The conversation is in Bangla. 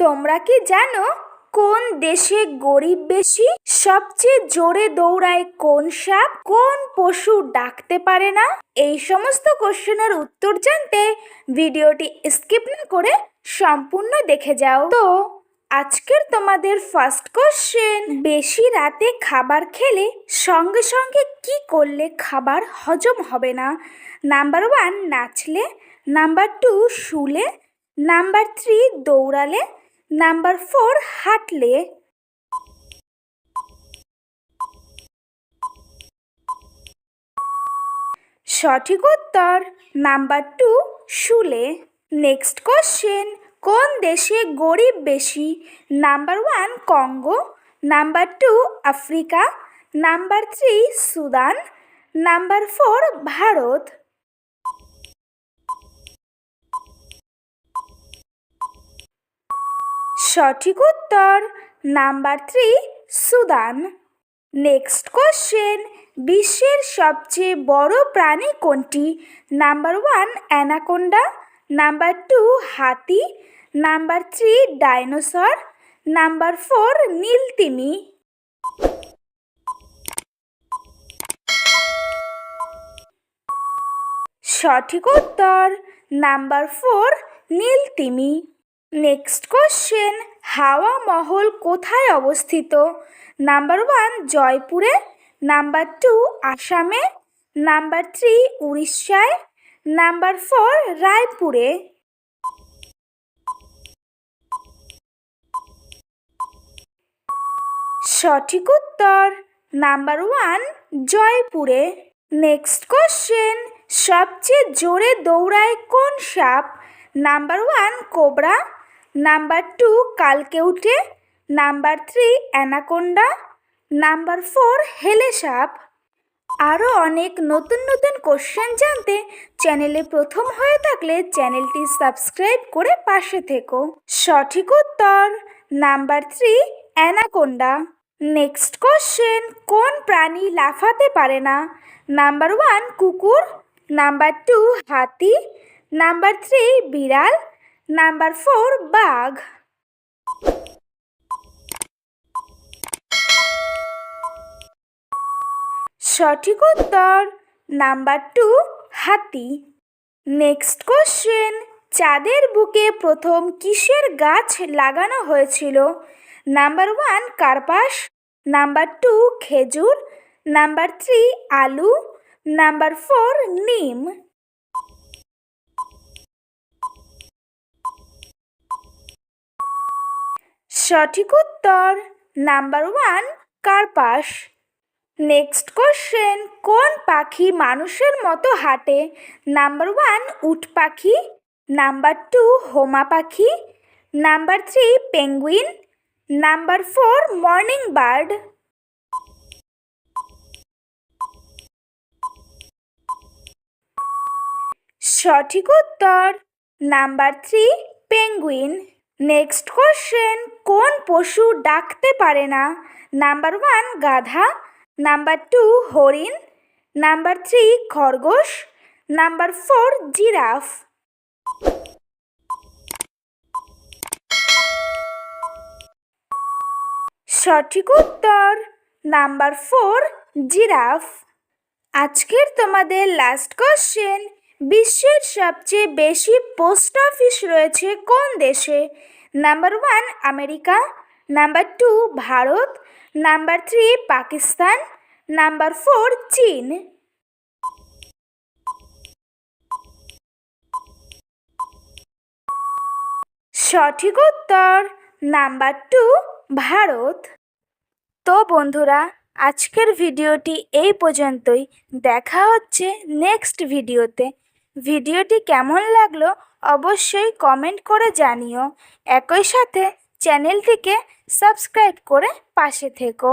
তোমরা কি জানো কোন দেশে গরিব বেশি? সবচেয়ে জোরে দৌড়ায় কোন সাপ? কোন পশু ডাকতে পারে না? এই সমস্ত কোশ্চেনের উত্তর জানতে ভিডিওটি স্কিপ না করে সম্পূর্ণ দেখে যাও। তো আজকের তোমাদের ফার্স্ট কোশ্চেন, বেশি রাতে খাবার খেলে সঙ্গে সঙ্গে কি করলে খাবার হজম হবে না? নাম্বার 1 নাচলে, নাম্বার 2 শুলে, নাম্বার 3 দৌড়ালে, নাম্বার 4 হাঁটলে। সঠিক উত্তর নাম্বার 2 শুলে। নেক্সট কোশ্চেন, কোন দেশে গরিব বেশি? Number 1 Congo, number 2 Africa, number 3 Sudan, number 4 Bharat. সঠিক উত্তর নাম্বার 3 সুদান। নেক্সট কোশ্চেন, বিশ্বের সবচেয়ে বড় প্রাণী কোনটি? নাম্বার 1 অ্যানাকোন্ডা, নাম্বার 2 হাতি, নাম্বার 3 ডাইনোসর, নাম্বার 4 নীলতিমি। সঠিক উত্তর নাম্বার 4 নীলতিমি। নেক্সট কোশ্চেন, হাওয়া মহল কোথায় অবস্থিত? নাম্বার 1 জয়পুরে, নাম্বার 2 আসামে, নাম্বার 3 উড়িষ্যায়, নাম্বার 4 রায়পুরে। সঠিক উত্তর নাম্বার 1 জয়পুরে। নেক্সট কোশ্চেন, সবচেয়ে জোরে দৌড়ায় কোন সাপ? নাম্বার 1 কোবরা, নাম্বার 2 কালকেউটে, নাম্বার 3 অ্যানাকোন্ডা, নাম্বার 4 হেলে সাপ। আরও অনেক নতুন নতুন কোশ্চেন জানতে চ্যানেলে প্রথম হয়ে থাকলে চ্যানেলটি সাবস্ক্রাইব করে পাশে থেকো। সঠিক উত্তর নাম্বার 3 অ্যানাকোন্ডা। নেক্সট কোশ্চেন, কোন প্রাণী লাফাতে পারে না? নাম্বার 1 কুকুর, নাম্বার 2 হাতি, নাম্বার 3 বিড়াল, নাম্বার 4 বাঘ। সঠিক উত্তর নাম্বার 2 হাতি। নেক্সট কোশ্চেন, চাঁদের বুকে প্রথম কিসের গাছ লাগানো হয়েছিল? নাম্বার 1 কার্পাস, নাম্বার 2 খেজুর, নাম্বার 3 আলু, নাম্বার 4 নিম। সঠিক উত্তর নাম্বার 1 কার্পাস। নেক্সট কোশ্চেন, কোন পাখি মানুষের মতো হাঁটে? নাম্বার 1 উট পাখি, নাম্বার 2 হোমা পাখি, number 3 penguin, number 4 morning bird. সঠিক উত্তর নাম্বার 3 পেঙ্গুইন। নেক্সট কোশ্চেন, কোন পশু ডাকতে পারে না? নাম্বার 1 গাধা, নাম্বার 2 হরিণ, নাম্বার 3 খরগোশ, নাম্বার 4 জিরাফ। সঠিক উত্তর নাম্বার 4 জিরাফ। আজকের তোমাদের লাস্ট কোশ্চেন, বিশ্বের সবচেয়ে বেশি পোস্ট অফিস রয়েছে কোন দেশে? Number 1 America, number 2 Bharat, number 3 Pakistan, number 4 চীন। সঠিক উত্তর নাম্বার 2 ভারত। তো বন্ধুরা, আজকের ভিডিওটি এই পর্যন্তই। দেখা হচ্ছে নেক্সট ভিডিওতে। ভিডিওটি কেমন লাগলো অবশ্যই কমেন্ট করে জানিও। একই সাথে চ্যানেলটিকে সাবস্ক্রাইব করে পাশে থেকো।